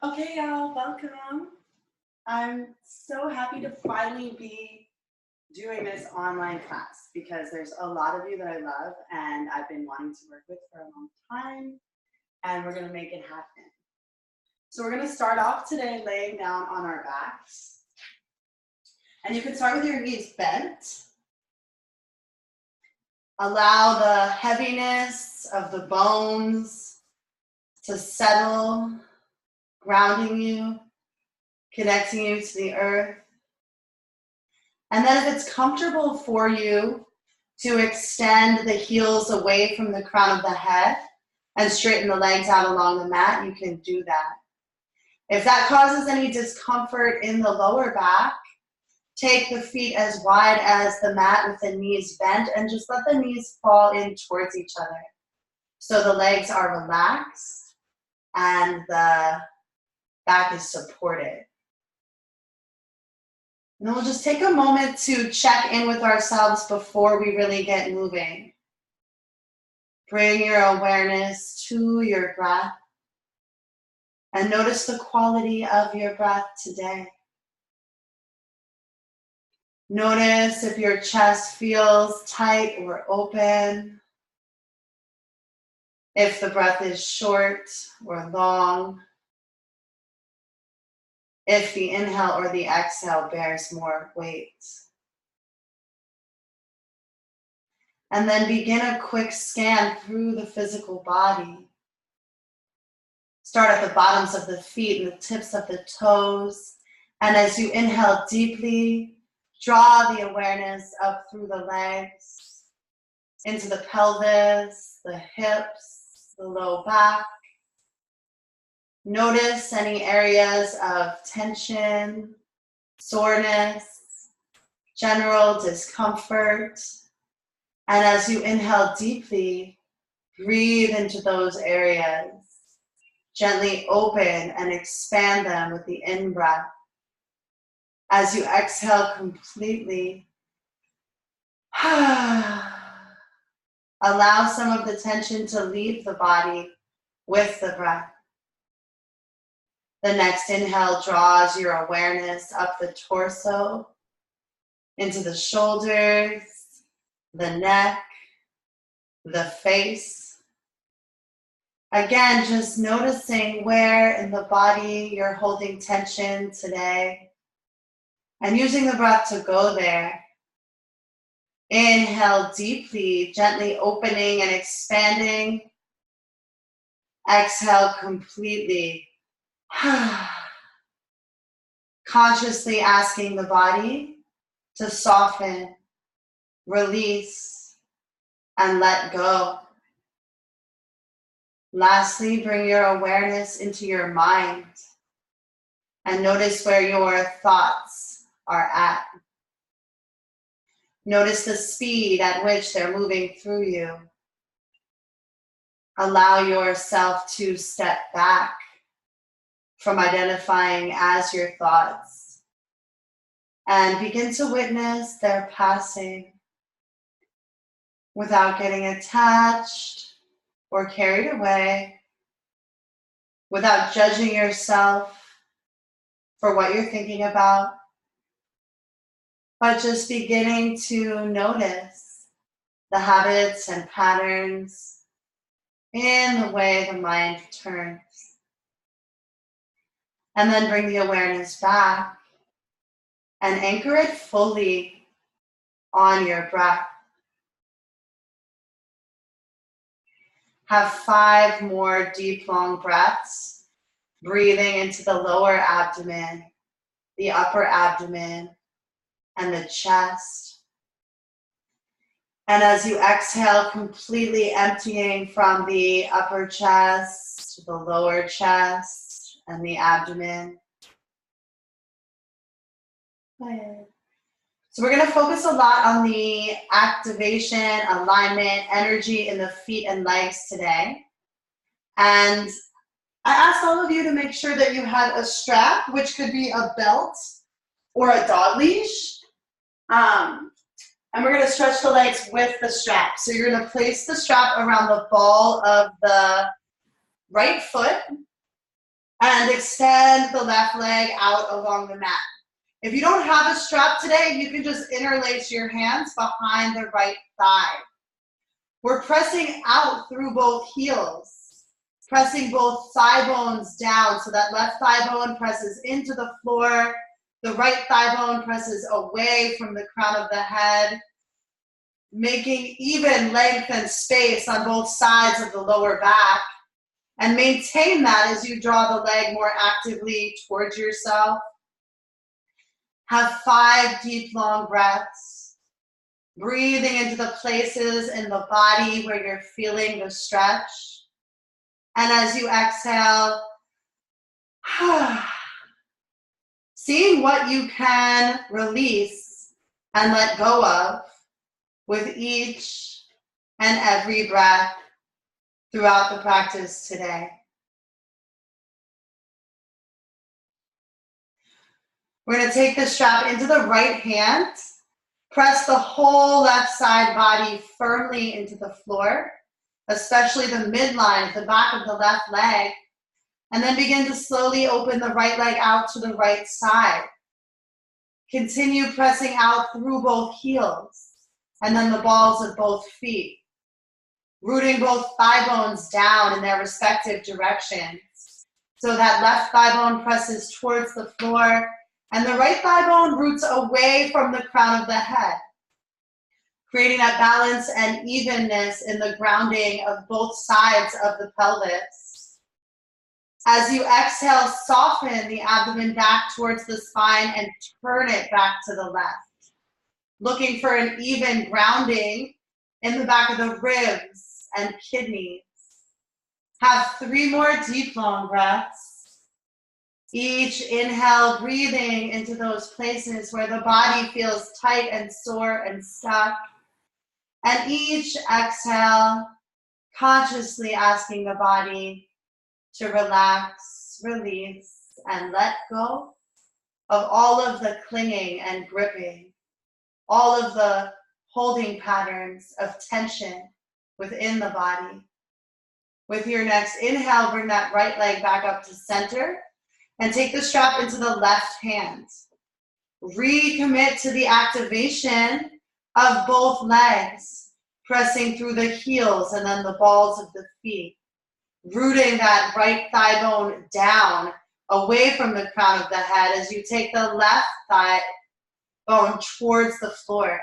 Okay, y'all, welcome. I'm so happy to finally be doing this online class because there's a lot of you that I love and I've been wanting to work with for a long time, and we're going to make it happen. So we're going to start off today laying down on our backs. And you can start with your knees bent. Allow the heaviness of the bones to settle, grounding you, connecting you to the earth. And then if it's comfortable for you to extend the heels away from the crown of the head and straighten the legs out along the mat, you can do that. If that causes any discomfort in the lower back, take the feet as wide as the mat with the knees bent and just let the knees fall in towards each other. So the legs are relaxed and the back is supported. And then we'll just take a moment to check in with ourselves before we really get moving. Bring your awareness to your breath and notice the quality of your breath today. Notice if your chest feels tight or open, if the breath is short or long, if the inhale or the exhale bears more weight. And then begin a quick scan through the physical body. Start at the bottoms of the feet and the tips of the toes. And as you inhale deeply, draw the awareness up through the legs, into the pelvis, the hips, the low back. Notice any areas of tension, soreness, general discomfort. And as you inhale deeply, breathe into those areas. Gently open and expand them with the in-breath. As you exhale completely, allow some of the tension to leave the body with the breath. The next inhale draws your awareness up the torso, into the shoulders, the neck, the face. Again, just noticing where in the body you're holding tension today and using the breath to go there. Inhale deeply, gently opening and expanding. Exhale completely. Consciously asking the body to soften, release, and let go. Lastly, bring your awareness into your mind and notice where your thoughts are at. Notice the speed at which they're moving through you. Allow yourself to step back from identifying as your thoughts and begin to witness their passing without getting attached or carried away, without judging yourself for what you're thinking about, but just beginning to notice the habits and patterns in the way the mind turns. And then bring the awareness back and anchor it fully on your breath. Have 5 more deep, long breaths, breathing into the lower abdomen, the upper abdomen, and the chest. And as you exhale, completely emptying from the upper chest to the lower chest and the abdomen. So we're going to focus a lot on the activation, alignment, energy in the feet and legs today. And I asked all of you to make sure that you had a strap, which could be a belt or a dog leash. And we're going to stretch the legs with the strap. So you're going to place the strap around the ball of the right foot. And extend the left leg out along the mat. If you don't have a strap today, you can just interlace your hands behind the right thigh. We're pressing out through both heels, pressing both thigh bones down so that left thigh bone presses into the floor, the right thigh bone presses away from the crown of the head, making even length and space on both sides of the lower back. And maintain that as you draw the leg more actively towards yourself. Have 5 deep, long breaths. Breathing into the places in the body where you're feeling the stretch. And as you exhale, seeing what you can release and let go of with each and every breath throughout the practice today. We're going to take the strap into the right hand, press the whole left side body firmly into the floor, especially the midline, the back of the left leg, and then begin to slowly open the right leg out to the right side. Continue pressing out through both heels and then the balls of both feet. Rooting both thigh bones down in their respective directions. So that left thigh bone presses towards the floor and the right thigh bone roots away from the crown of the head. Creating that balance and evenness in the grounding of both sides of the pelvis. As you exhale, soften the abdomen back towards the spine and turn it back to the left. Looking for an even grounding in the back of the ribs and kidneys. Have 3 more deep, long breaths. Each inhale, breathing into those places where the body feels tight and sore and stuck. And each exhale, consciously asking the body to relax, release, and let go of all of the clinging and gripping, all of the holding patterns of tension within the body. With your next inhale, bring that right leg back up to center and take the strap into the left hand. Recommit to the activation of both legs, pressing through the heels and then the balls of the feet. Rooting that right thigh bone down away from the crown of the head as you take the left thigh bone towards the floor.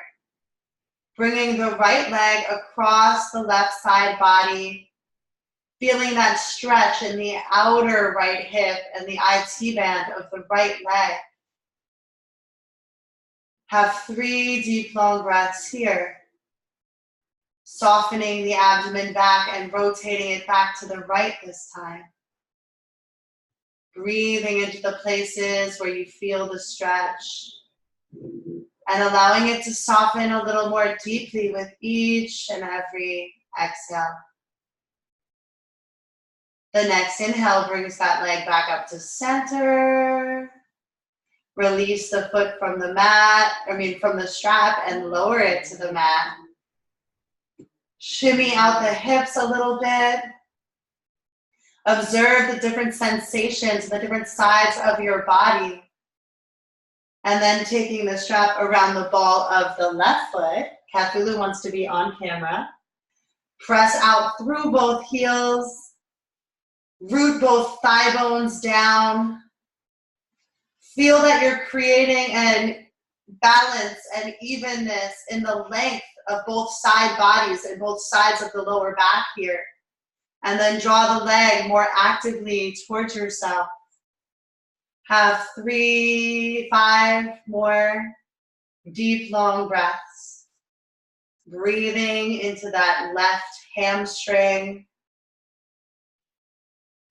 Bringing the right leg across the left side body, feeling that stretch in the outer right hip and the IT band of the right leg. Have 3 deep, long breaths here. Softening the abdomen back and rotating it back to the right this time. Breathing into the places where you feel the stretch. And allowing it to soften a little more deeply with each and every exhale. The next inhale brings that leg back up to center. Release the foot from the mat, from the strap and lower it to the mat. Shimmy out the hips a little bit. Observe the different sensations, the different sides of your body. And then taking the strap around the ball of the left foot. Cthulhu wants to be on camera. Press out through both heels. Root both thigh bones down. Feel that you're creating an balance and evenness in the length of both side bodies and both sides of the lower back here. And then draw the leg more actively towards yourself. Have 5 more deep, long breaths. Breathing into that left hamstring.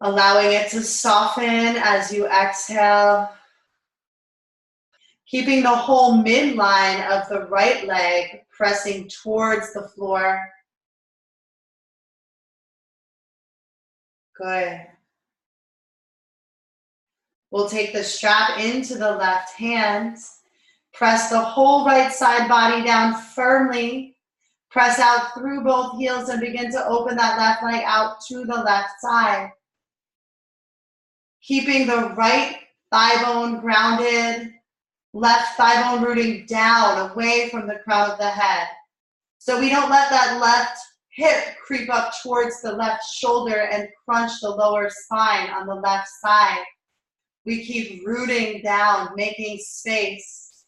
Allowing it to soften as you exhale. Keeping the whole midline of the right leg pressing towards the floor. Good. We'll take the strap into the left hand. Press the whole right side body down firmly. Press out through both heels and begin to open that left leg out to the left side. Keeping the right thigh bone grounded, left thigh bone rooting down, away from the crown of the head. So we don't let that left hip creep up towards the left shoulder and crunch the lower spine on the left side. We keep rooting down, making space.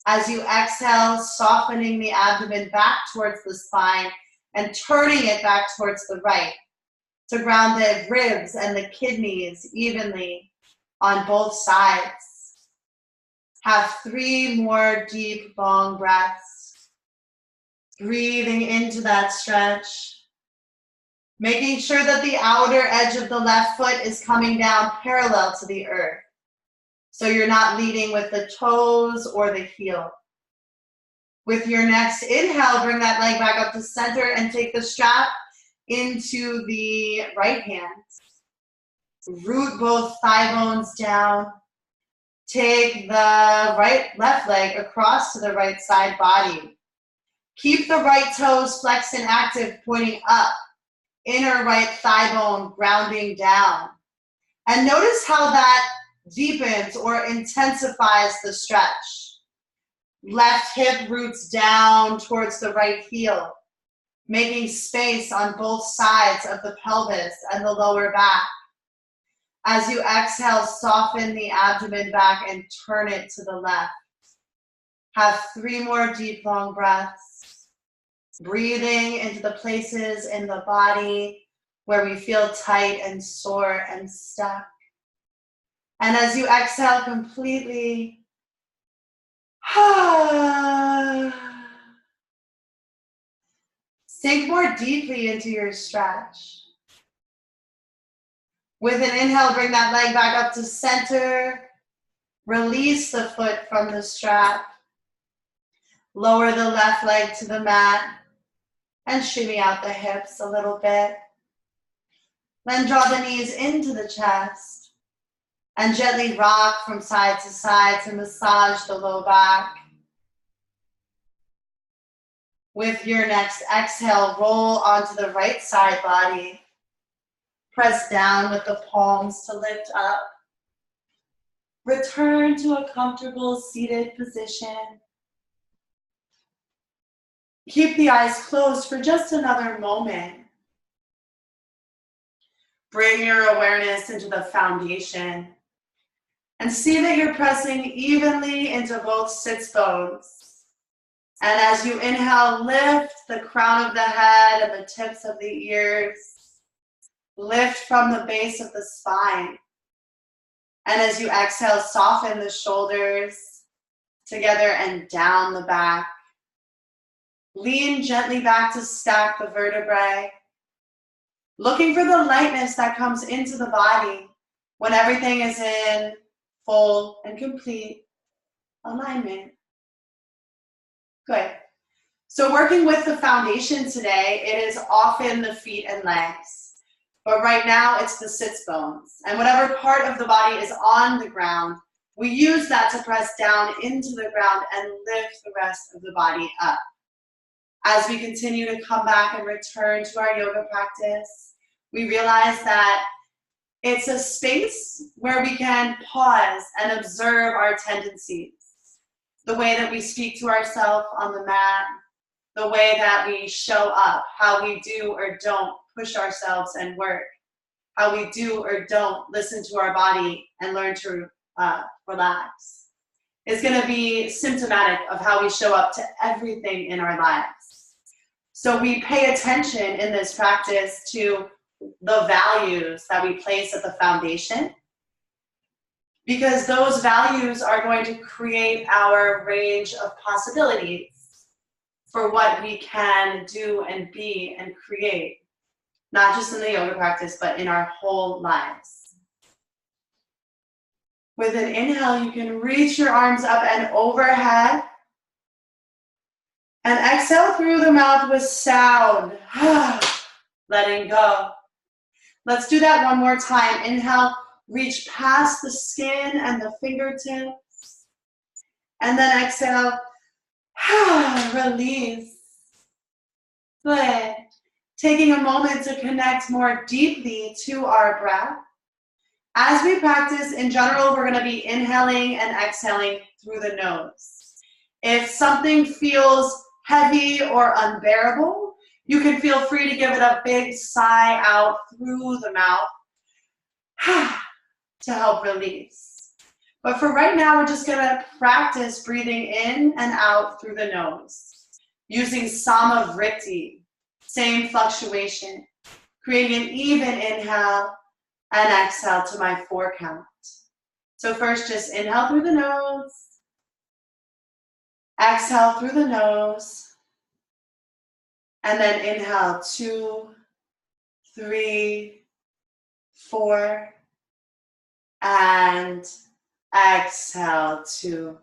As you exhale, softening the abdomen back towards the spine and turning it back towards the right to ground the ribs and the kidneys evenly on both sides. Have 3 more deep, long breaths. Breathing into that stretch. Making sure that the outer edge of the left foot is coming down parallel to the earth. So you're not leading with the toes or the heel. With your next inhale, bring that leg back up to center and take the strap into the right hand. Root both thigh bones down. Take the left leg across to the right side body. Keep the right toes flexed and active, pointing up. Inner right thigh bone grounding down. And notice how that deepens or intensifies the stretch. Left hip roots down towards the right heel, making space on both sides of the pelvis and the lower back. As you exhale, soften the abdomen back and turn it to the left. Have 3 more deep, long breaths. Breathing into the places in the body where we feel tight and sore and stuck. And as you exhale completely, sink more deeply into your stretch. With an inhale, bring that leg back up to center. Release the foot from the strap. Lower the left leg to the mat and shimmy out the hips a little bit. Then draw the knees into the chest and gently rock from side to side to massage the low back. With your next exhale, roll onto the right side body. Press down with the palms to lift up. Return to a comfortable seated position. Keep the eyes closed for just another moment. Bring your awareness into the foundation and see that you're pressing evenly into both sits bones. And as you inhale, lift the crown of the head and the tips of the ears. Lift from the base of the spine. And as you exhale, soften the shoulders together and down the back. Lean gently back to stack the vertebrae. Looking for the lightness that comes into the body when everything is in full and complete alignment. Good. So working with the foundation today, it is often the feet and legs. But right now, it's the sits bones. And whatever part of the body is on the ground, we use that to press down into the ground and lift the rest of the body up. As we continue to come back and return to our yoga practice, we realize that it's a space where we can pause and observe our tendencies. The way that we speak to ourselves on the mat, the way that we show up, how we do or don't push ourselves and work, how we do or don't listen to our body and learn to relax, is going to be symptomatic of how we show up to everything in our lives. So we pay attention in this practice to the values that we place at the foundation, because those values are going to create our range of possibilities for what we can do and be and create, not just in the yoga practice, but in our whole lives. With an inhale, you can reach your arms up and overhead. And exhale through the mouth with sound. Letting go. Let's do that one more time. Inhale, reach past the skin and the fingertips. And then exhale, release. Good. Taking a moment to connect more deeply to our breath. As we practice, in general, we're going to be inhaling and exhaling through the nose. If something feels heavy or unbearable, you can feel free to give it a big sigh out through the mouth to help release. But for right now, we're just going to practice breathing in and out through the nose, using Samavritti, same fluctuation, creating an even inhale and exhale to my 4 count. So first, just inhale through the nose, exhale through the nose, and then inhale 2, 3, 4, and exhale 2,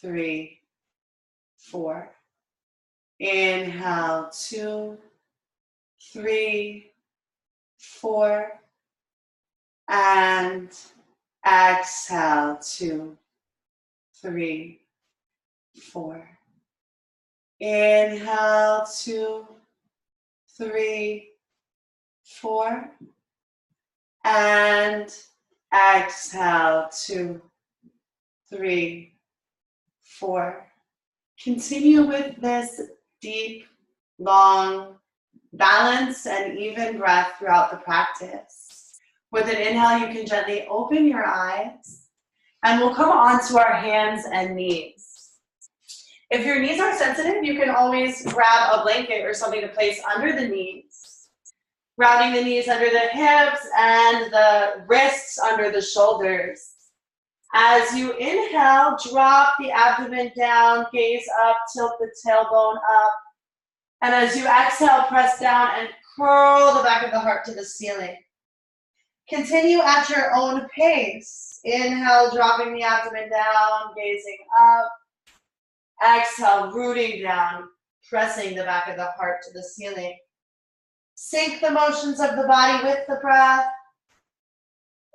3, 4. Inhale 2, 3, 4, and exhale 2, 3, 4. Inhale 2, 3, 4, and exhale 2, 3, 4. Continue with this deep, long, balanced, and even breath throughout the practice. With an inhale, you can gently open your eyes, and we'll come onto our hands and knees. If your knees are sensitive, you can always grab a blanket or something to place under the knees, grounding the knees under the hips and the wrists under the shoulders. As you inhale, drop the abdomen down, gaze up, tilt the tailbone up. And as you exhale, press down and curl the back of the heart to the ceiling. Continue at your own pace. Inhale, dropping the abdomen down, gazing up. Exhale, rooting down, pressing the back of the heart to the ceiling. Sync the motions of the body with the breath.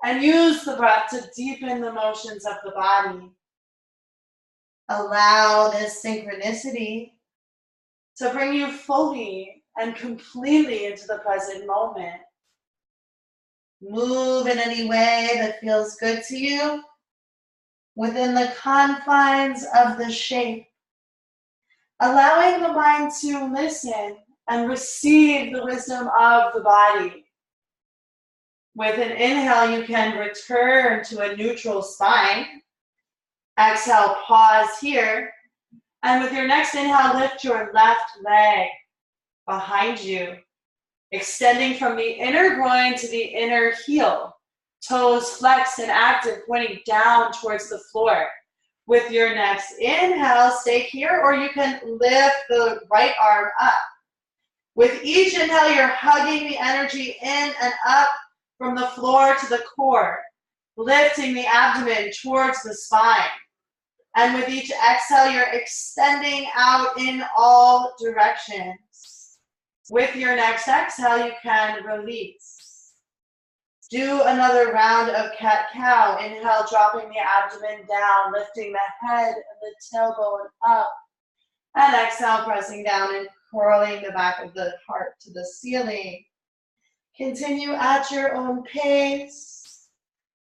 And use the breath to deepen the motions of the body. Allow this synchronicity to bring you fully and completely into the present moment. Move in any way that feels good to you within the confines of the shape. Allowing the mind to listen and receive the wisdom of the body. With an inhale, you can return to a neutral spine. Exhale, pause here. And with your next inhale, lift your left leg behind you, extending from the inner groin to the inner heel. Toes flexed and active, pointing down towards the floor. With your next inhale, stay here, or you can lift the right arm up. With each inhale, you're hugging the energy in and up from the floor to the core, lifting the abdomen towards the spine. And with each exhale, you're extending out in all directions. With your next exhale, you can release. Do another round of cat-cow. Inhale, dropping the abdomen down, lifting the head and the tailbone up. And exhale, pressing down and curling the back of the heart to the ceiling. Continue at your own pace,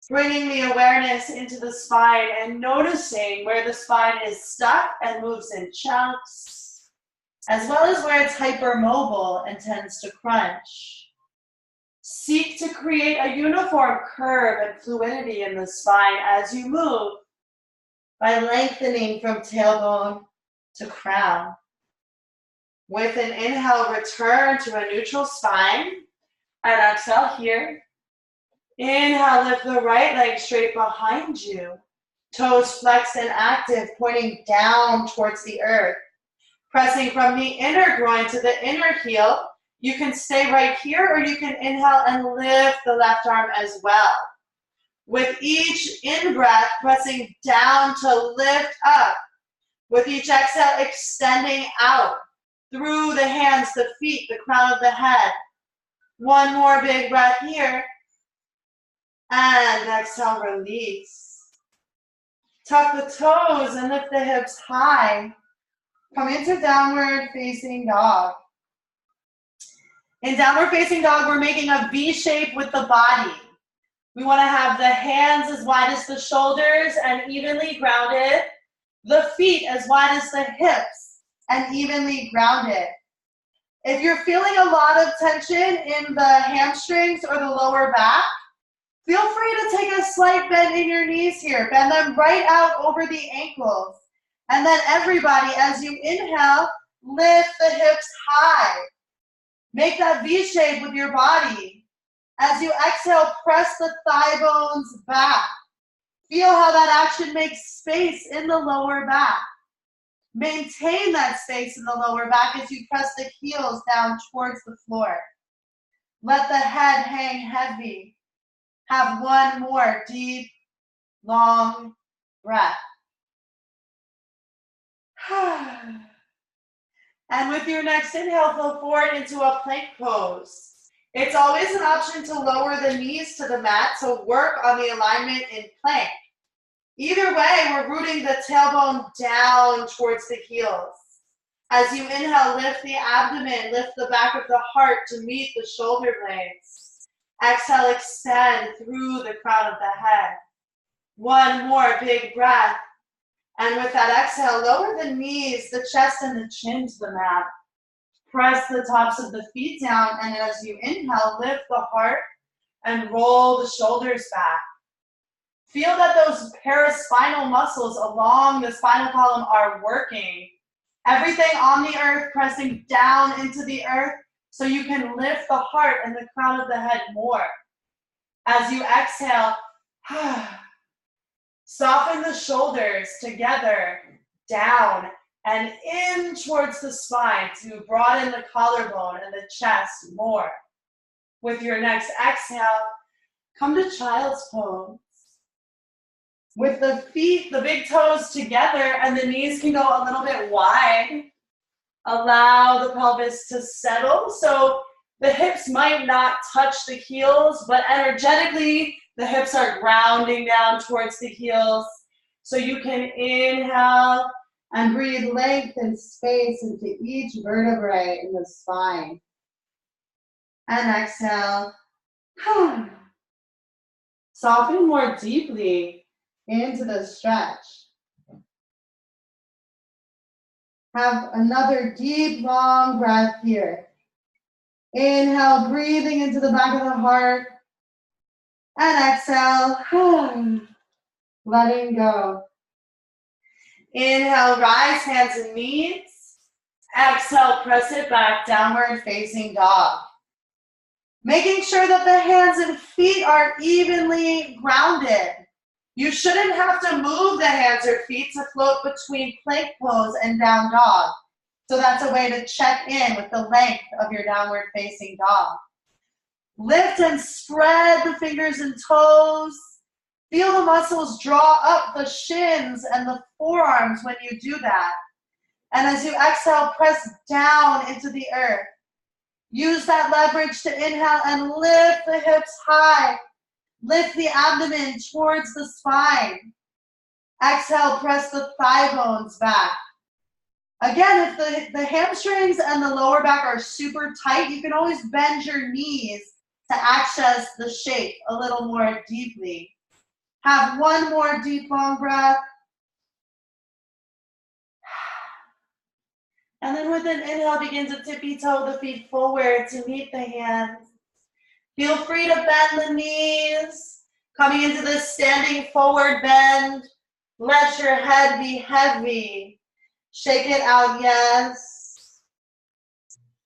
bringing the awareness into the spine and noticing where the spine is stuck and moves in chunks, as well as where it's hypermobile and tends to crunch. Seek to create a uniform curve and fluidity in the spine as you move by lengthening from tailbone to crown. With an inhale, return to a neutral spine. And exhale here. Inhale, lift the right leg straight behind you. Toes flexed and active, pointing down towards the earth. Pressing from the inner groin to the inner heel. You can stay right here, or you can inhale and lift the left arm as well. With each in-breath, pressing down to lift up. With each exhale, extending out through the hands, the feet, the crown of the head. One more big breath here. And exhale, release. Tuck the toes and lift the hips high. Come into downward facing dog. In downward facing dog, we're making a V shape with the body. We want to have the hands as wide as the shoulders and evenly grounded. The feet as wide as the hips and evenly grounded. If you're feeling a lot of tension in the hamstrings or the lower back, feel free to take a slight bend in your knees here. Bend them right out over the ankles. And then everybody, as you inhale, lift the hips high. Make that V shape with your body. As you exhale, press the thigh bones back. Feel how that action makes space in the lower back. Maintain that space in the lower back as you press the heels down towards the floor. Let the head hang heavy. Have one more deep, long breath. And with your next inhale, flow forward into a plank pose. It's always an option to lower the knees to the mat to work on the alignment in plank. Either way, we're rooting the tailbone down towards the heels. As you inhale, lift the abdomen, lift the back of the heart to meet the shoulder blades. Exhale, extend through the crown of the head. One more big breath. And with that exhale, lower the knees, the chest, and the chin to the mat. Press the tops of the feet down, and as you inhale, lift the heart and roll the shoulders back. Feel that those paraspinal muscles along the spinal column are working. Everything on the earth pressing down into the earth so you can lift the heart and the crown of the head more. As you exhale, soften the shoulders together, down, and in towards the spine to broaden the collarbone and the chest more. With your next exhale, come to child's pose. With the feet, the big toes together, and the knees can go a little bit wide. Allow the pelvis to settle. So the hips might not touch the heels, but energetically, the hips are grounding down towards the heels. So you can inhale and breathe length and space into each vertebrae in the spine. And exhale. Soften more deeply into the stretch. Have another deep, long breath here. Inhale, breathing into the back of the heart. And exhale, letting go. Inhale, rise, hands and knees. Exhale, press it back, downward facing dog. Making sure that the hands and feet are evenly grounded. You shouldn't have to move the hands or feet to float between plank pose and down dog. So that's a way to check in with the length of your downward facing dog. Lift and spread the fingers and toes. Feel the muscles draw up the shins and the forearms when you do that. And as you exhale, press down into the earth. Use that leverage to inhale and lift the hips high. Lift the abdomen towards the spine. Exhale, press the thigh bones back. Again, if the hamstrings and the lower back are super tight, you can always bend your knees to access the shape a little more deeply. Have one more deep, long breath. And then with an inhale, begin to tippy toe the feet forward to meet the hands. Feel free to bend the knees. Coming into this standing forward bend. Let your head be heavy. Shake it out, yes.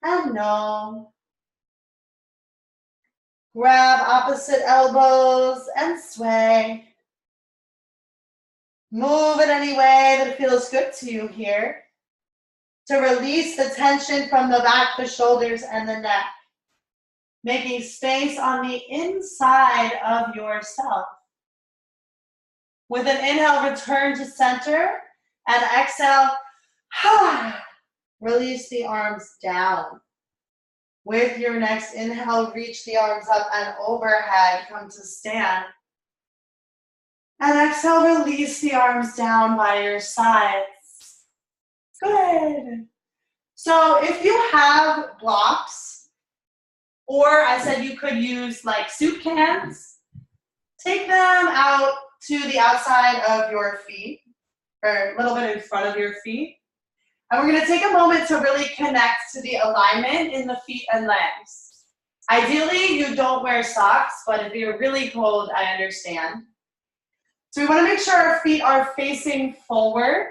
And no. Grab opposite elbows and sway. Move in any way that feels good to you here. To release the tension from the back, the shoulders, and the neck. Making space on the inside of yourself. With an inhale, return to center. And exhale, release the arms down. With your next inhale, reach the arms up and overhead. Come to stand. And exhale, release the arms down by your sides. Good. So if you have blocks, or I said you could use like soup cans, Take them out to the outside of your feet, or a little bit in front of your feet. And we're gonna take a moment to really connect to the alignment in the feet and legs. Ideally, you don't wear socks, but if you're really cold, I understand. So we wanna make sure our feet are facing forward.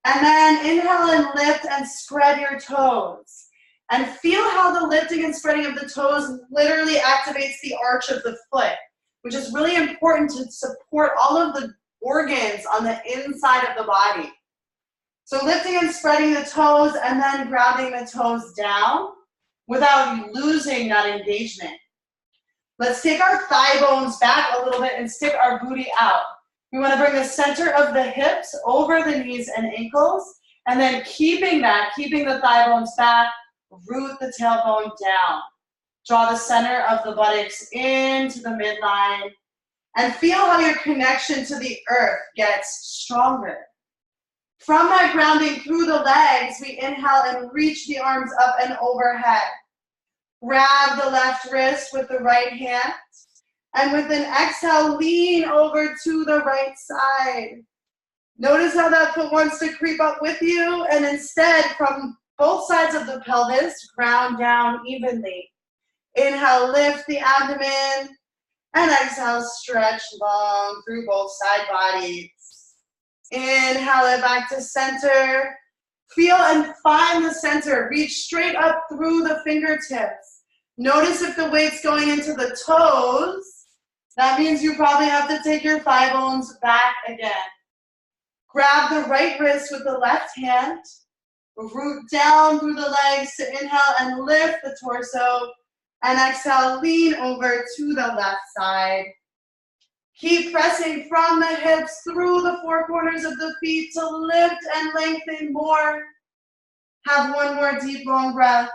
And then inhale and lift and spread your toes. And feel how the lifting and spreading of the toes literally activates the arch of the foot, which is really important to support all of the organs on the inside of the body. So lifting and spreading the toes and then grounding the toes down without losing that engagement. Let's take our thigh bones back a little bit and stick our booty out. We want to bring the center of the hips over the knees and ankles, and then keeping the thigh bones back, root the tailbone down. Draw the center of the buttocks into the midline, and feel how your connection to the earth gets stronger. From that grounding through the legs, we inhale and reach the arms up and overhead. Grab the left wrist with the right hand. And with an exhale, lean over to the right side. Notice how that foot wants to creep up with you, and instead, from both sides of the pelvis, ground down evenly. Inhale, lift the abdomen, and exhale, stretch long through both side bodies. Inhale it back to center. Feel and find the center. Reach straight up through the fingertips. Notice if the weight's going into the toes. That means you probably have to take your thigh bones back again. Grab the right wrist with the left hand. Root down through the legs to inhale and lift the torso. And exhale, lean over to the left side. Keep pressing from the hips through the four corners of the feet to lift and lengthen more. Have one more deep, long breath.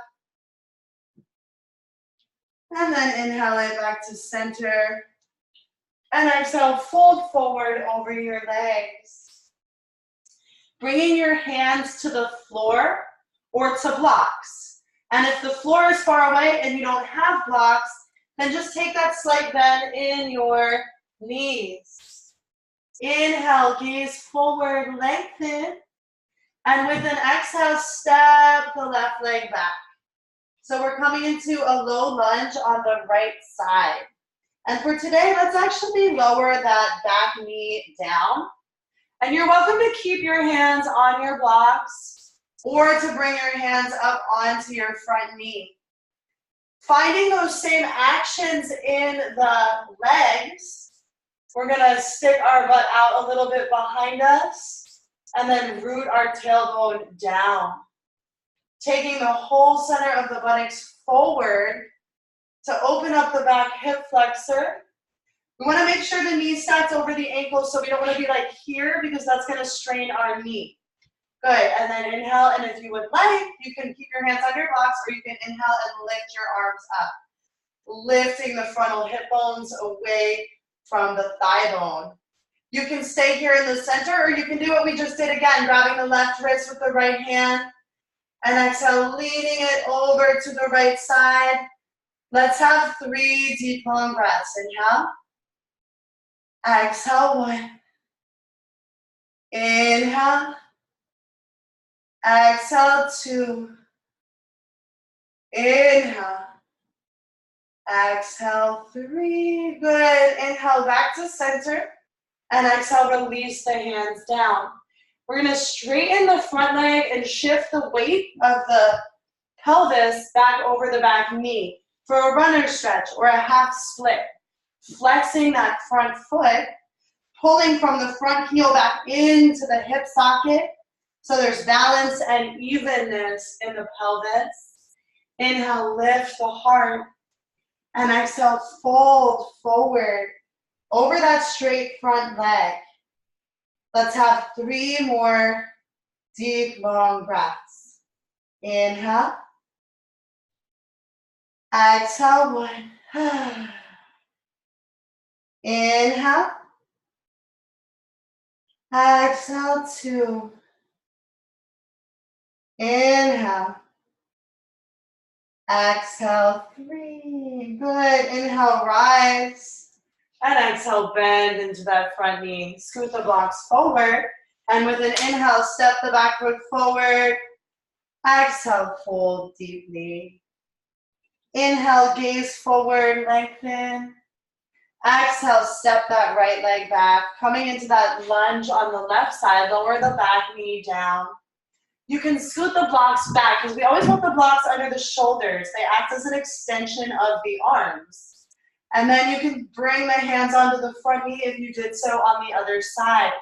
And then inhale it back to center. And exhale, fold forward over your legs. Bringing your hands to the floor or to blocks. And if the floor is far away and you don't have blocks, then just take that slight bend in your knees. Inhale, gaze forward, lengthen. And with an exhale, step the left leg back. So we're coming into a low lunge on the right side. And for today, let's actually lower that back knee down. And you're welcome to keep your hands on your blocks or to bring your hands up onto your front knee. Finding those same actions in the legs, we're gonna stick our butt out a little bit behind us and then root our tailbone down. Taking the whole center of the buttocks forward to open up the back hip flexor. We want to make sure the knee stacks over the ankles, so we don't want to be like here because that's going to strain our knee. Good, and then inhale, and if you would like, you can keep your hands on your blocks, or you can inhale and lift your arms up. Lifting the frontal hip bones away from the thigh bone. You can stay here in the center, or you can do what we just did again, grabbing the left wrist with the right hand, and exhale, leaning it over to the right side. Let's have 3 deep, long breaths. Inhale. Exhale, 1. Inhale. Exhale, 2. Inhale. Exhale, 3. Good. Inhale back to center. And exhale, release the hands down. We're going to straighten the front leg and shift the weight of the pelvis back over the back knee for a runner stretch or a half split. Flexing that front foot, pulling from the front heel back into the hip socket so there's balance and evenness in the pelvis. Inhale, lift the heart, and exhale, fold forward over that straight front leg. Let's have 3 more deep, long breaths. Inhale. Exhale, 1. Inhale. Exhale, 2. Inhale. Exhale, 3. Good. Inhale, rise. And exhale, bend into that front knee. Scoot the blocks forward. And with an inhale, step the back foot forward. Exhale, fold deeply. Inhale, gaze forward, lengthen. Exhale, step that right leg back. Coming into that lunge on the left side, lower the back knee down. You can scoot the blocks back because we always want the blocks under the shoulders. They act as an extension of the arms. And then you can bring the hands onto the front knee if you did so on the other side.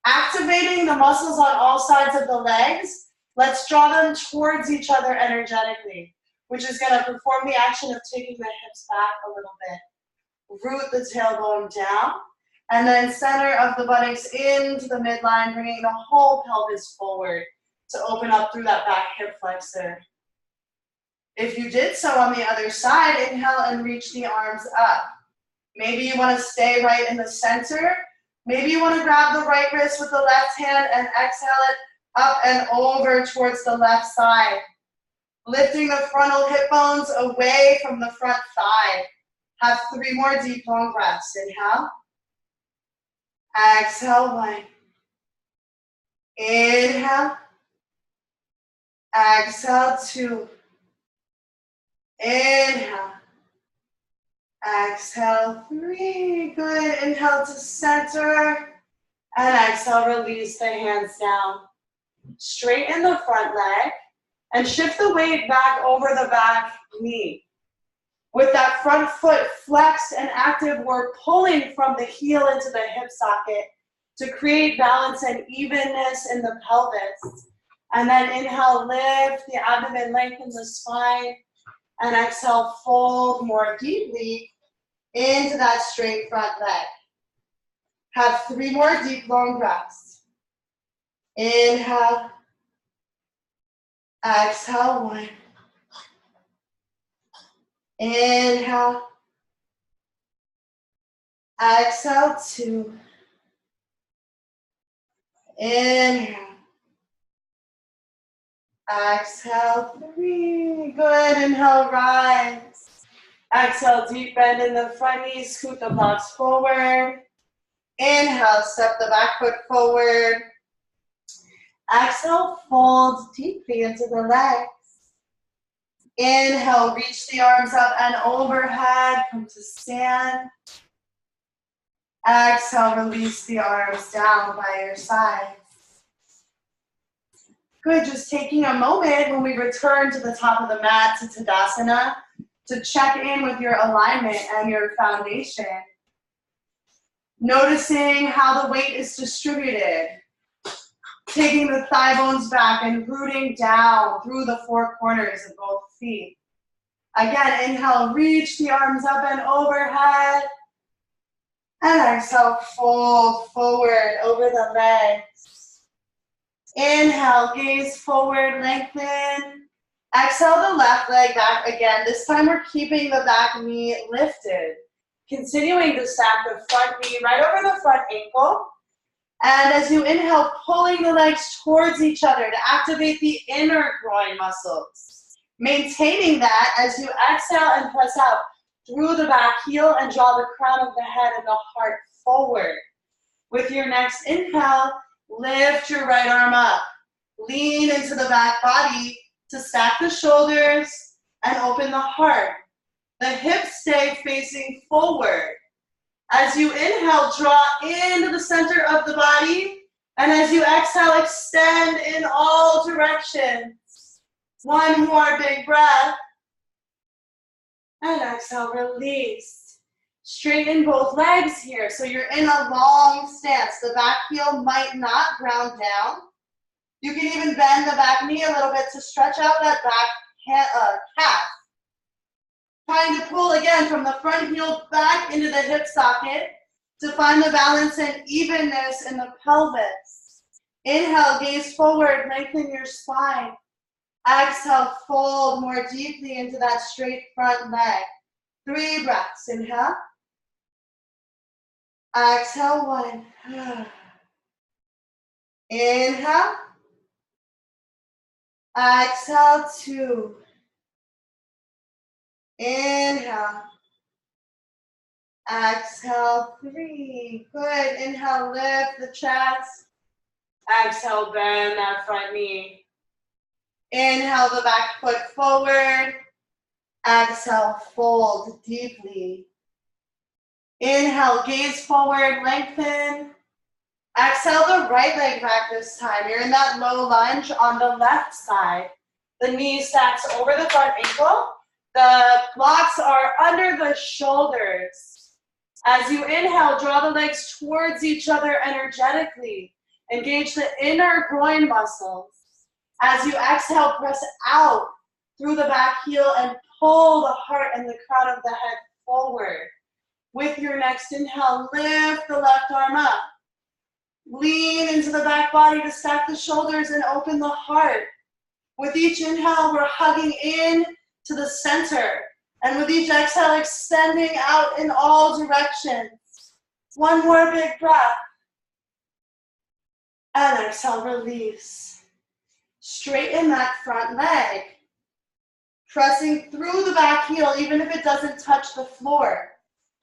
Activating the muscles on all sides of the legs, let's draw them towards each other energetically, which is going to perform the action of taking the hips back a little bit. Root the tailbone down, and then center of the buttocks into the midline, bringing the whole pelvis forward to open up through that back hip flexor. If you did so on the other side, inhale and reach the arms up. Maybe you want to stay right in the center. Maybe you want to grab the right wrist with the left hand and exhale it up and over towards the left side. Lifting the frontal hip bones away from the front thigh. Have 3 more deep, long breaths. Inhale. Exhale, 1. Inhale. Exhale, 2. Inhale. Exhale, 3. Good. Inhale to center. And exhale, release the hands down. Straighten the front leg. And shift the weight back over the back knee. With that front foot flexed and active, we're pulling from the heel into the hip socket to create balance and evenness in the pelvis. And then inhale, lift the abdomen, lengthen the spine. And exhale, fold more deeply into that straight front leg. Have 3 more deep, long breaths. Inhale. Exhale, 1. Inhale. Exhale, 2. Inhale. Exhale, 3. Good. Inhale, rise. Exhale, deep bend in the front knee. Scoot the blocks forward. Inhale, step the back foot forward. Exhale, fold deeply into the legs. Inhale, reach the arms up and overhead. Come to stand. Exhale, release the arms down by your sides. Good, just taking a moment when we return to the top of the mat to Tadasana to check in with your alignment and your foundation. Noticing how the weight is distributed. Taking the thigh bones back and rooting down through the 4 corners of both feet. Again, inhale, reach the arms up and overhead. And exhale, fold forward over the legs. Inhale, gaze forward, lengthen. Exhale the left leg back again. This time we're keeping the back knee lifted. Continuing to stack the front knee right over the front ankle. And as you inhale, pulling the legs towards each other to activate the inner groin muscles. Maintaining that as you exhale and press out through the back heel and draw the crown of the head and the heart forward. With your next inhale, lift your right arm up. Lean into the back body to stack the shoulders and open the heart. The hips stay facing forward. As you inhale, draw into the center of the body. And as you exhale, extend in all directions. 1 more big breath. And exhale, release. Straighten both legs here. So you're in a long stance. The back heel might not ground down. You can even bend the back knee a little bit to stretch out that back calf. Trying to pull again from the front heel back into the hip socket to find the balance and evenness in the pelvis. Inhale, gaze forward, lengthen your spine. Exhale, fold more deeply into that straight front leg. 3 breaths. Inhale. Exhale, 1. Inhale. Exhale, 2. Inhale. Exhale, 3. Good. Inhale, lift the chest. Exhale, bend that front knee. Inhale the back foot forward. Exhale, fold deeply. Inhale, gaze forward, lengthen. Exhale the right leg back this time. You're in that low lunge on the left side. The knee stacks over the front ankle. The blocks are under the shoulders. As you inhale, draw the legs towards each other energetically. Engage the inner groin muscles. As you exhale, press out through the back heel and pull the heart and the crown of the head forward. With your next inhale, lift the left arm up. Lean into the back body to stack the shoulders and open the heart. With each inhale, we're hugging in to the center. And with each exhale, extending out in all directions. One more big breath. And exhale, release. Straighten that front leg. Pressing through the back heel, even if it doesn't touch the floor.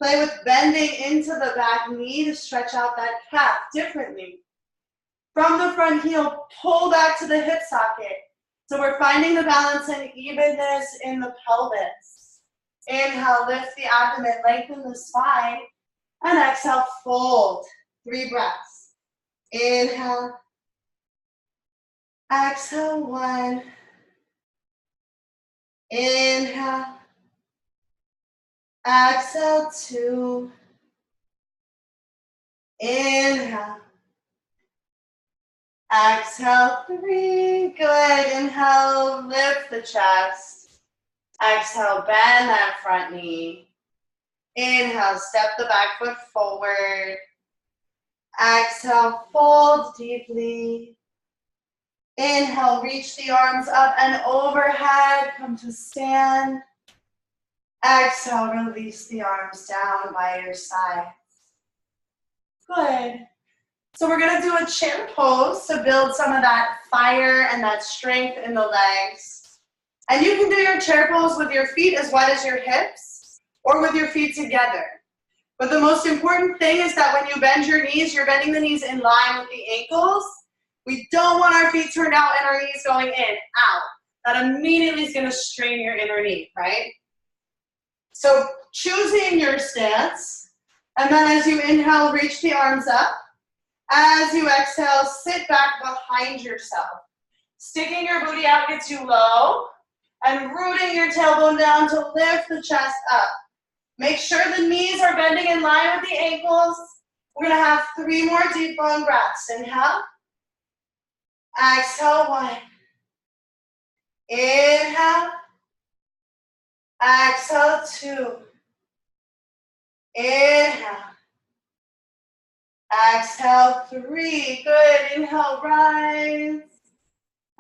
Play with bending into the back knee to stretch out that calf differently. From the front heel, pull back to the hip socket. So we're finding the balance and evenness in the pelvis. Inhale, lift the abdomen, lengthen the spine. And exhale, fold. 3 breaths. Inhale. Exhale, 1. Inhale. Exhale, 2. Inhale. Exhale, 3. Good. Inhale, lift the chest. Exhale, bend that front knee. Inhale, step the back foot forward. Exhale, fold deeply. Inhale, reach the arms up and overhead. Come to stand. Exhale, release the arms down by your sides. Good. So we're going to do a chair pose to build some of that fire and that strength in the legs. And you can do your chair pose with your feet as wide as your hips or with your feet together. But the most important thing is that when you bend your knees, you're bending the knees in line with the ankles. We don't want our feet turned out and our knees going in, out. That immediately is going to strain your inner knee, right? So choosing your stance, and then as you inhale, reach the arms up. As you exhale, sit back behind yourself. Sticking your booty out gets you low, and rooting your tailbone down to lift the chest up. Make sure the knees are bending in line with the ankles. We're going to have 3 more deep long breaths. Inhale. Exhale, 1. Inhale. Exhale, 2. Inhale. Exhale, 3. Good. Inhale, rise.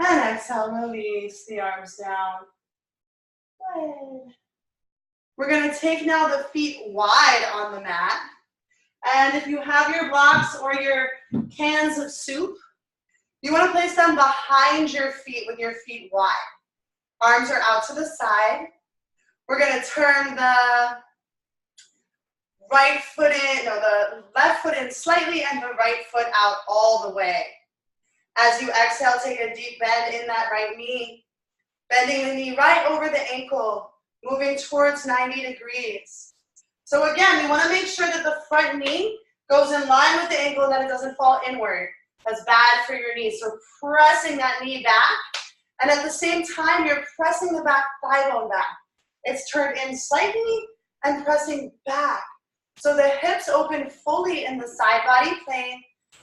And exhale, release the arms down. Good. We're going to take now the feet wide on the mat. And if you have your blocks or your cans of soup, you want to place them behind your feet with your feet wide. Arms are out to the side. We're going to turn the the left foot in slightly and the right foot out all the way. As you exhale, take a deep bend in that right knee. Bending the knee right over the ankle, moving towards 90 degrees. So again, we want to make sure that the front knee goes in line with the ankle and that it doesn't fall inward. That's bad for your knee. So pressing that knee back, and at the same time, you're pressing the back thigh bone back. It's turned in slightly and pressing back. So the hips open fully in the side body plane.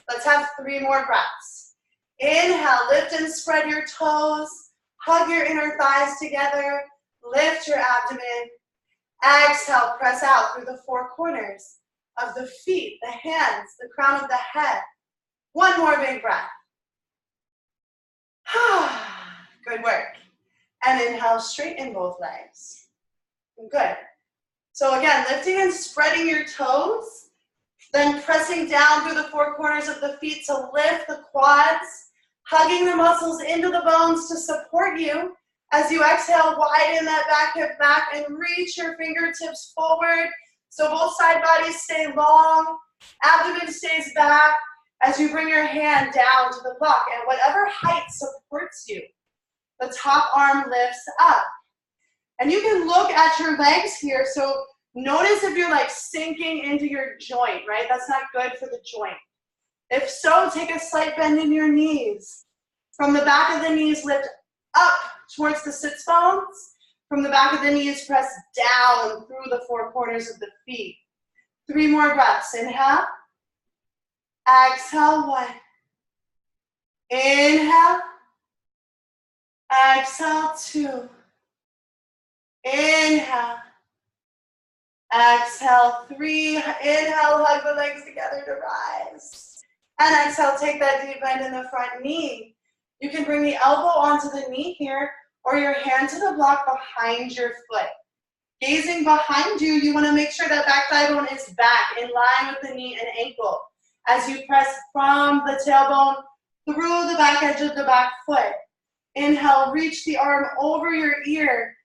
Let's have 3 more breaths. Inhale, lift and spread your toes. Hug your inner thighs together. Lift your abdomen. Exhale, press out through the 4 corners of the feet, the hands, the crown of the head. 1 more big breath. Good work. And inhale, straighten both legs. Good. So again, lifting and spreading your toes, then pressing down through the 4 corners of the feet to lift the quads, hugging the muscles into the bones to support you. As you exhale, widen that back hip back and reach your fingertips forward So both side bodies stay long, abdomen stays back as you bring your hand down to the block. And whatever height supports you, the top arm lifts up. And you can look at your legs here. So notice if you're like sinking into your joint, right? That's not good for the joint. If so, take a slight bend in your knees. From the back of the knees, lift up towards the sits bones. From the back of the knees, press down through the four corners of the feet. 3 more breaths. Inhale. Exhale, 1. Inhale. Exhale, 2. Inhale. Exhale, 3. Inhale, hug the legs together to rise. And exhale, take that deep bend in the front knee. You can bring the elbow onto the knee here, or your hand to the block behind your foot. Gazing behind you, you want to make sure that back thigh bone is back, in line with the knee and ankle, as you press from the tailbone through the back edge of the back foot. Inhale, reach the arm over your ear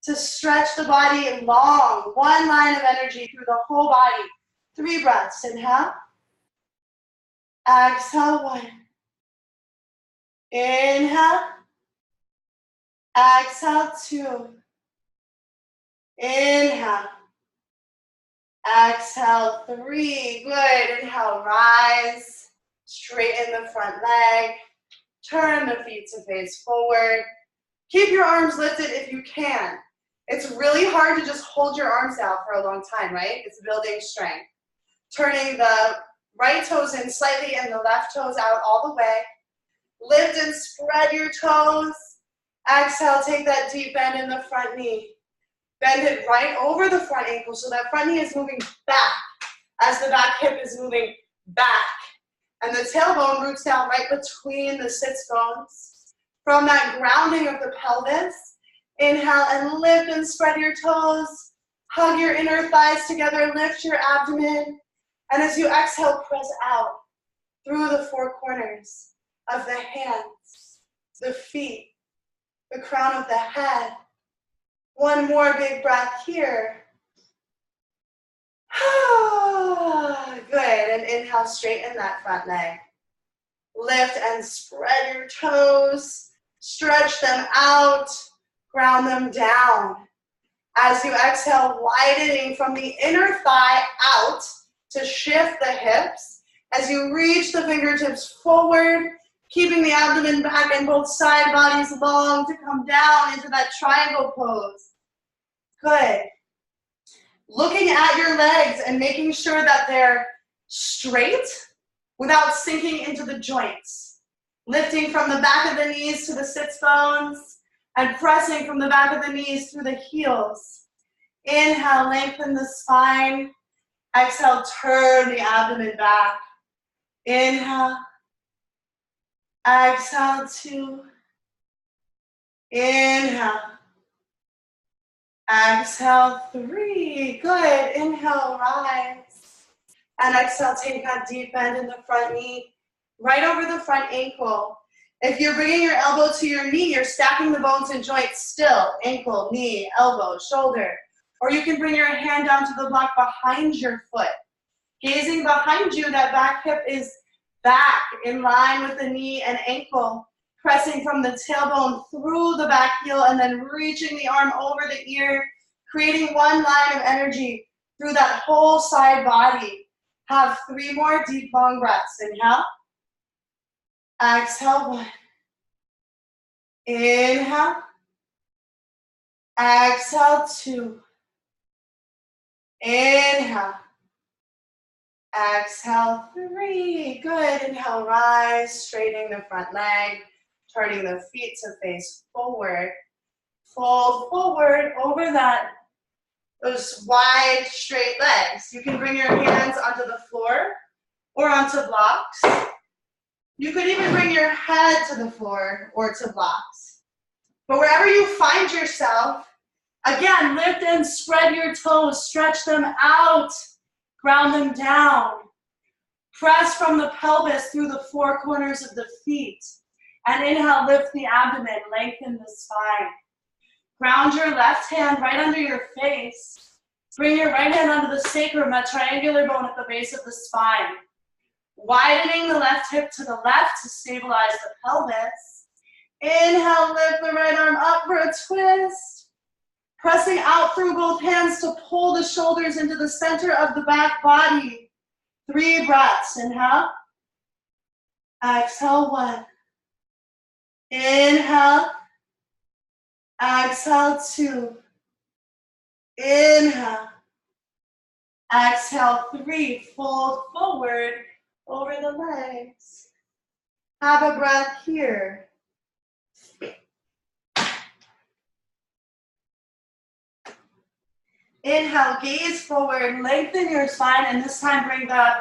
to stretch the body long. 1 line of energy through the whole body. 3 breaths. Inhale. Exhale, 1. Inhale. Exhale, 2. Inhale. Exhale, 3. Good. Inhale, rise. Straighten the front leg. Turn the feet to face forward. Keep your arms lifted if you can. It's really hard to just hold your arms out for a long time, right? It's building strength. Turning the right toes in slightly and the left toes out all the way. Lift and spread your toes. Exhale, take that deep bend in the front knee. Bend it right over the front ankle so that front knee is moving back as the back hip is moving back. And the tailbone roots down right between the sits bones. From that grounding of the pelvis, inhale and lift and spread your toes. Hug your inner thighs together, lift your abdomen. And as you exhale, press out through the 4 corners of the hands, the feet, the crown of the head. 1 more big breath here. Good, and inhale, straighten that front leg. Lift and spread your toes. Stretch them out. Ground them down. As you exhale, widening from the inner thigh out to shift the hips. As you reach the fingertips forward, keeping the abdomen back and both side bodies long to come down into that triangle pose. Good. Looking at your legs and making sure that they're straight without sinking into the joints. Lifting from the back of the knees to the sits bones and pressing from the back of the knees through the heels. Inhale, lengthen the spine. Exhale, turn the abdomen back. Inhale. Exhale, 2. Inhale. Exhale, 3. Good. Inhale, rise. And exhale, take that deep bend in the front knee, right over the front ankle. If you're bringing your elbow to your knee, you're stacking the bones and joints still. Ankle, knee, elbow, shoulder. Or you can bring your hand down to the block behind your foot. Gazing behind you, that back hip is back in line with the knee and ankle. Pressing from the tailbone through the back heel and then reaching the arm over the ear, creating 1 line of energy through that whole side body. Have 3 more deep, long breaths. Inhale. Exhale, 1. Inhale. Exhale, 2. Inhale. Exhale, 3. Good. Inhale, rise, straightening the front leg, turning the feet to face forward. Fold forward over those wide, straight legs. You can bring your hands onto the floor or onto blocks. You could even bring your head to the floor or to blocks. But wherever you find yourself, again, lift and spread your toes, stretch them out, ground them down. Press from the pelvis through the 4 corners of the feet. And inhale, lift the abdomen, lengthen the spine. Ground your left hand right under your face. Bring your right hand onto the sacrum, that triangular bone at the base of the spine. Widening the left hip to the left to stabilize the pelvis. Inhale, lift the right arm up for a twist. Pressing out through both hands to pull the shoulders into the center of the back body. 3 breaths. Inhale. Exhale, 1. Inhale. Exhale, 2. Inhale. Exhale, 3. Fold forward over the legs. Have a breath here. Inhale, gaze forward, lengthen your spine, and this time bring the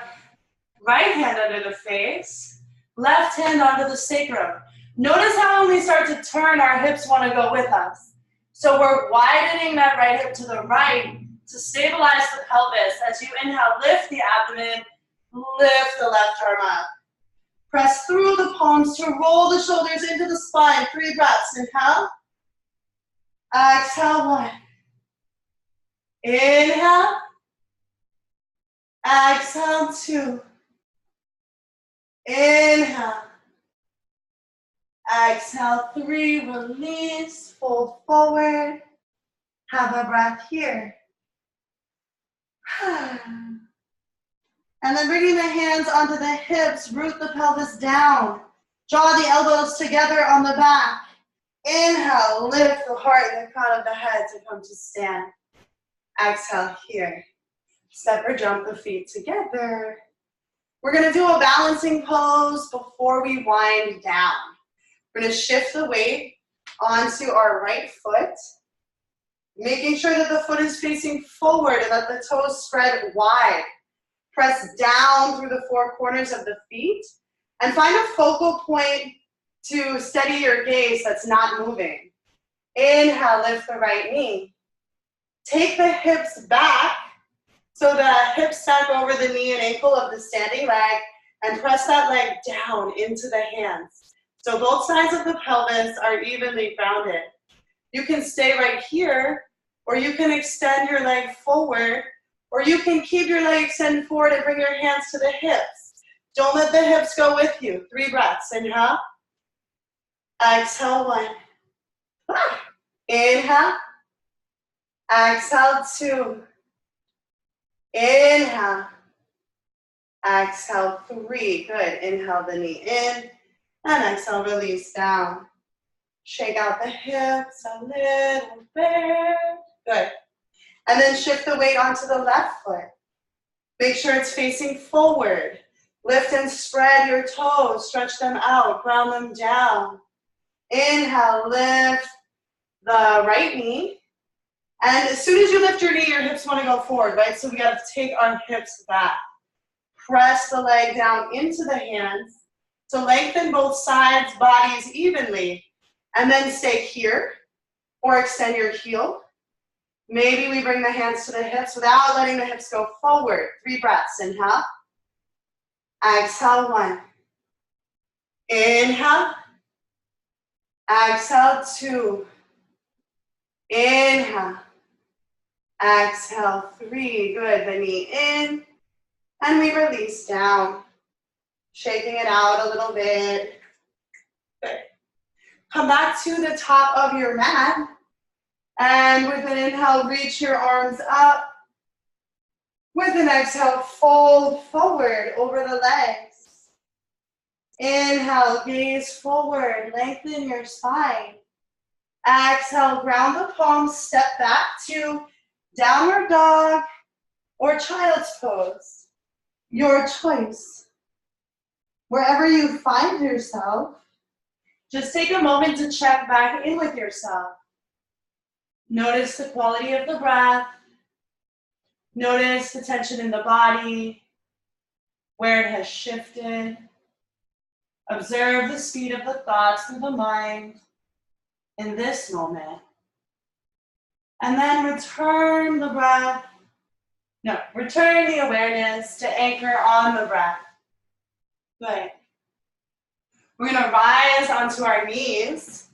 right hand under the face, left hand onto the sacrum. Notice how when we start to turn, our hips want to go with us. So we're widening that right hip to the right to stabilize the pelvis. As you inhale, lift the abdomen, lift the left arm up. Press through the palms to roll the shoulders into the spine. 3 breaths. Inhale. Exhale, 1. Inhale. Exhale, 2. Inhale. Exhale, 3. Release. Fold forward. Have a breath here. And then bringing the hands onto the hips, root the pelvis down. Draw the elbows together on the back. Inhale, lift the heart and the crown of the head to come to stand. Exhale here. Step or jump the feet together. We're going to do a balancing pose before we wind down. We're going to shift the weight onto our right foot, making sure that the foot is facing forward and that the toes spread wide. Press down through the 4 corners of the feet and find a focal point to steady your gaze that's not moving. Inhale, lift the right knee. Take the hips back so the hips stack over the knee and ankle of the standing leg and press that leg down into the hands. So both sides of the pelvis are evenly rounded. You can stay right here, or you can extend your leg forward, or you can keep your leg extended forward and bring your hands to the hips. Don't let the hips go with you. 3 breaths. Inhale. Exhale, 1. Inhale. Exhale, 2. Inhale. Exhale, 3. Good. Inhale the knee in. And exhale, release down. Shake out the hips a little bit. Good. And then shift the weight onto the left foot. Make sure it's facing forward. Lift and spread your toes. Stretch them out. Ground them down. Inhale, lift the right knee. And as soon as you lift your knee, your hips want to go forward, right? So we got to take our hips back. Press the leg down into the hands. So lengthen both sides, bodies evenly. And then stay here or extend your heel. Maybe we bring the hands to the hips without letting the hips go forward. 3 breaths. Inhale. Exhale, 1. Inhale. Exhale, 2. Inhale. Exhale, 3. Good. The knee in. And we release down. Shaking it out a little bit. Good. Come back to the top of your mat. And with an inhale, reach your arms up. With an exhale, fold forward over the legs. Inhale, gaze forward, lengthen your spine. Exhale, ground the palms, step back to downward dog or child's pose. Your choice. Wherever you find yourself, just take a moment to check back in with yourself. Notice the quality of the breath. Notice the tension in the body, where it has shifted. Observe the speed of the thoughts through the mind in this moment. And then return the breath. No, return the awareness to anchor on the breath. Good. We're going to rise onto our knees.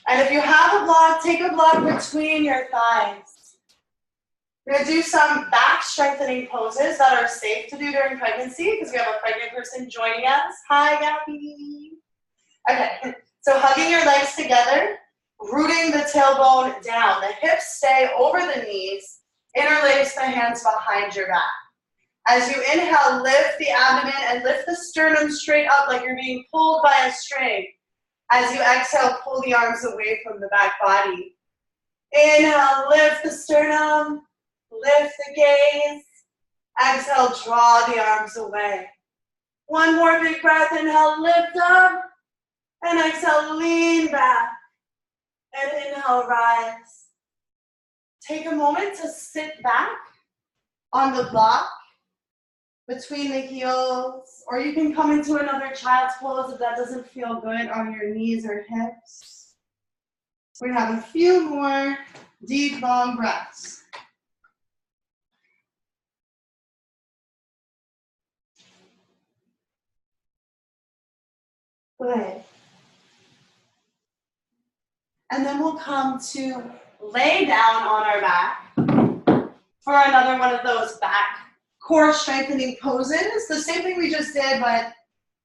And if you have a block, take a block between your thighs. We're going to do some back strengthening poses that are safe to do during pregnancy because we have a pregnant person joining us. Hi, Gabby. Okay, so hugging your legs together, rooting the tailbone down. The hips stay over the knees. Interlace the hands behind your back. As you inhale, lift the abdomen and lift the sternum straight up like you're being pulled by a string. As you exhale, pull the arms away from the back body. Inhale, lift the sternum, lift the gaze. Exhale, draw the arms away. One more big breath. Inhale, lift up. And exhale, lean back. And inhale, rise. Take a moment to sit back on the block between the heels, or you can come into another child's pose if that doesn't feel good on your knees or hips. We're gonna have a few more deep, long breaths. Good. And then we'll come to lay down on our back for another one of those back core strengthening poses. The same thing we just did, but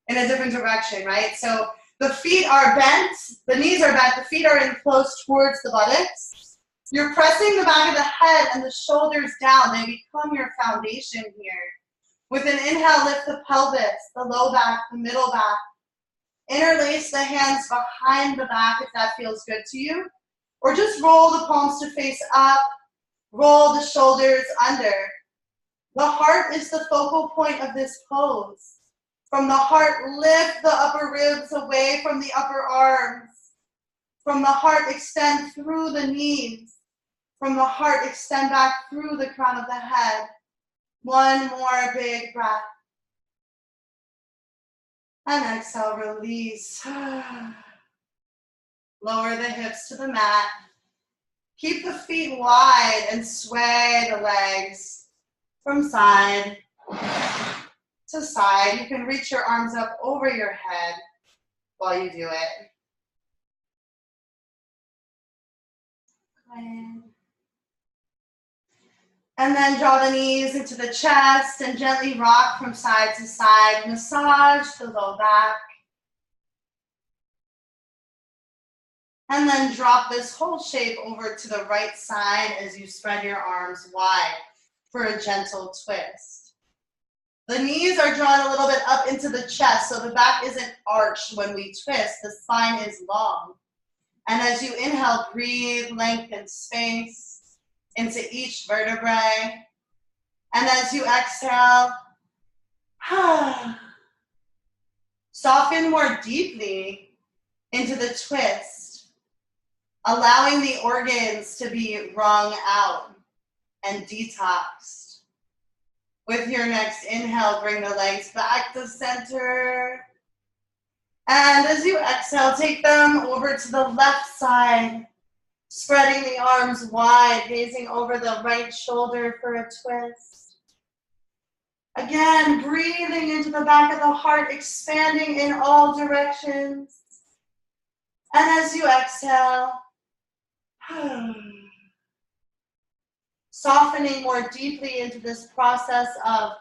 in a different direction, right? So the feet are bent, the knees are bent, the feet are in close towards the buttocks. You're pressing the back of the head and the shoulders down. They become your foundation here. With an inhale, lift the pelvis, the low back, the middle back. Interlace the hands behind the back if that feels good to you. Or just roll the palms to face up, roll the shoulders under. The heart is the focal point of this pose. From the heart, lift the upper ribs away from the upper arms. From the heart, extend through the knees. From the heart, extend back through the crown of the head. One more big breath. And exhale, release. Lower the hips to the mat. Keep the feet wide and sway the legs from side to side. You can reach your arms up over your head while you do it. And then draw the knees into the chest and gently rock from side to side. Massage the low back. And then drop this whole shape over to the right side as you spread your arms wide for a gentle twist. The knees are drawn a little bit up into the chest, so the back isn't arched when we twist. The spine is long. And as you inhale, breathe, lengthen space into each vertebrae. And as you exhale, soften more deeply into the twist, allowing the organs to be wrung out and detoxed. With your next inhale, bring the legs back to center. And as you exhale, take them over to the left side, spreading the arms wide, gazing over the right shoulder for a twist. Again, breathing into the back of the heart, expanding in all directions. And as you exhale, softening more deeply into this process of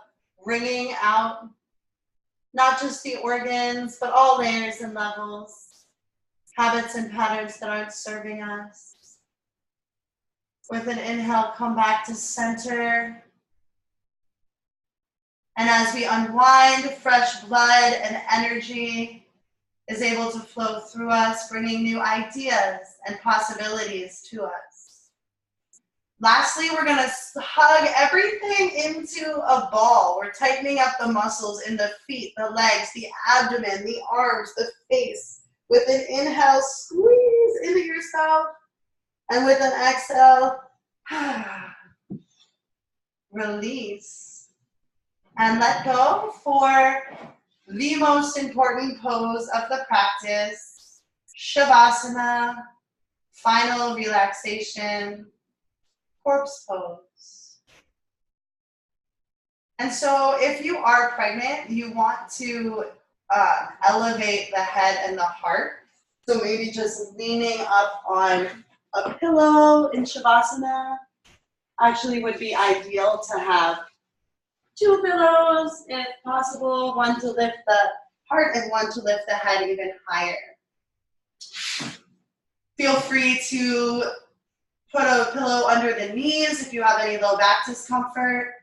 wringing out not just the organs, but all layers and levels, habits and patterns that aren't serving us. With an inhale, come back to center. And as we unwind, fresh blood and energy is able to flow through us, bringing new ideas and possibilities to us. Lastly, we're going to hug everything into a ball. We're tightening up the muscles in the feet, the legs, the abdomen, the arms, the face. With an inhale, squeeze into yourself. And with an exhale, release. And let go for the most important pose of the practice, Shavasana, final relaxation, corpse pose. And so if you are pregnant, you want to elevate the head and the heart. So maybe just leaning up on a pillow in Shavasana. actually would be ideal to have 2 pillows if possible, one to lift the heart and one to lift the head even higher. Feel free to put a pillow under the knees if you have any low back discomfort.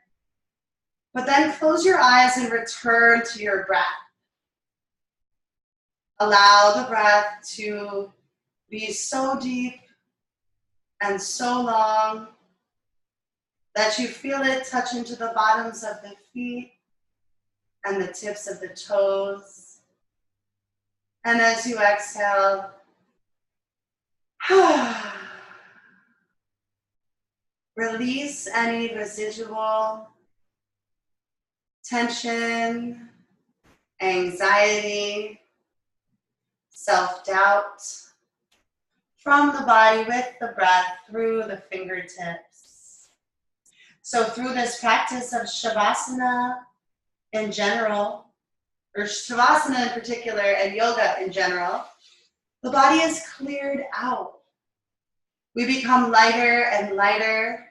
But then close your eyes and return to your breath. Allow the breath to be so deep and so long that you feel it touch into the bottoms of the feet and the tips of the toes. And as you exhale, release any residual tension, anxiety, self-doubt from the body with the breath through the fingertips. So through this practice of Shavasana in general, or Shavasana in particular and yoga in general, the body is cleared out. We become lighter and lighter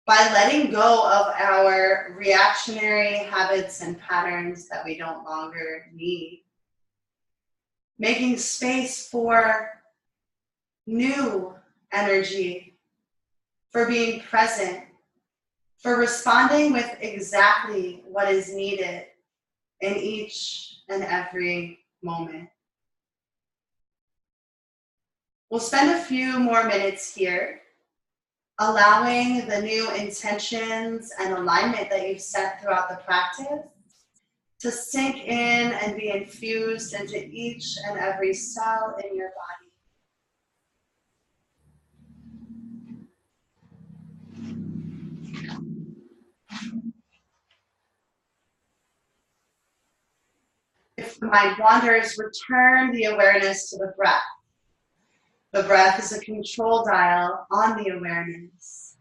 by letting go of our reactionary habits and patterns that we don't longer need. Making space for new energy, for being present, for responding with exactly what is needed in each and every moment. We'll spend a few more minutes here, allowing the new intentions and alignment that you've set throughout the practice to sink in and be infused into each and every cell in your body. If the mind wanders, return the awareness to the breath. The breath is a control dial on the awareness.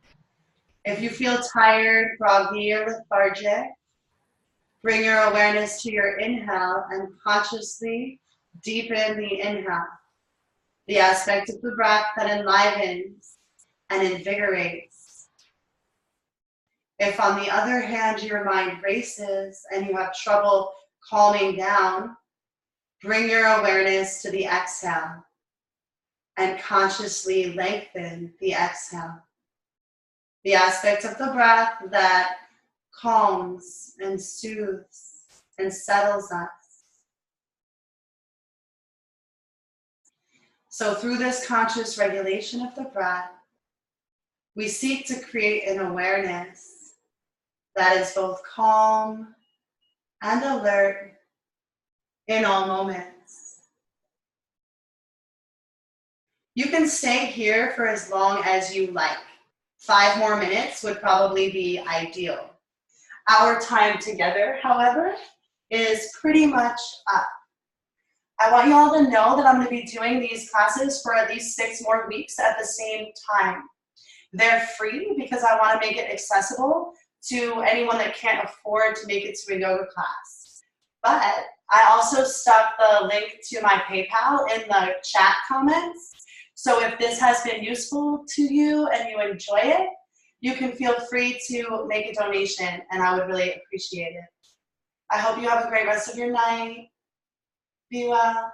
If you feel tired, groggy, or lethargic, bring your awareness to your inhale and consciously deepen the inhale, the aspect of the breath that enlivens and invigorates. If, on the other hand, your mind races and you have trouble calming down, bring your awareness to the exhale and consciously lengthen the exhale, the aspect of the breath that calms and soothes and settles us. So through this conscious regulation of the breath, we seek to create an awareness that is both calm and alert in all moments. You can stay here for as long as you like. 5 more minutes would probably be ideal. Our time together, however, is pretty much up. I want you all to know that I'm going to be doing these classes for at least 6 more weeks at the same time. They're free because I want to make it accessible to anyone that can't afford to make it to a yoga class. But I also stuck the link to my PayPal in the chat comments. So if this has been useful to you and you enjoy it, you can feel free to make a donation and I would really appreciate it. I hope you have a great rest of your night. Be well.